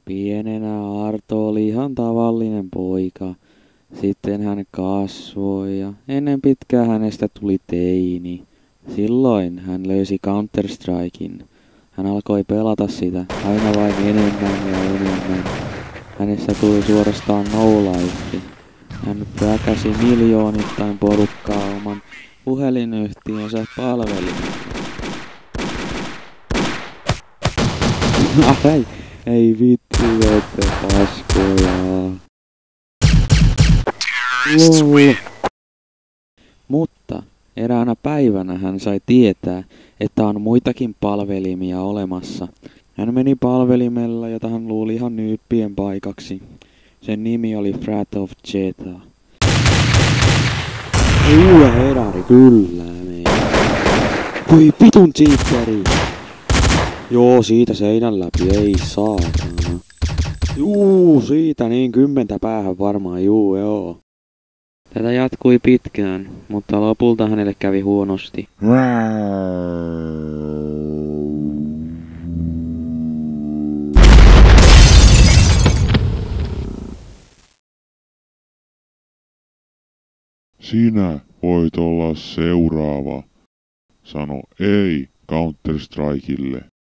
Pienenä Arto oli ihan tavallinen poika. Sitten hän kasvoi ja ennen pitkää hänestä tuli teini. Silloin hän löysi Counter-Strikein. Hän alkoi pelata sitä aina vain enemmän ja enemmän. Hänestä tuli suorastaan no life. Hän väkäsi miljoonittain porukkaa oman puhelinyhtiönsä palvelimeen. Ei vittu, ette paskoja. Mutta eräänä päivänä hän sai tietää, että on muitakin palvelimia olemassa. Hän meni palvelimella, jota hän luuli ihan nyyppien paikaksi. Sen nimi oli Frat of Jeta. Edari, kyllä meni. Voi vitun cheateri! Joo, siitä seinän läpi, ei saatana. Siitä niin 10 päähän varmaan, joo. Tätä jatkui pitkään, mutta lopulta hänelle kävi huonosti. Sinä voit olla seuraava. Sano ei Counter-Strikeille.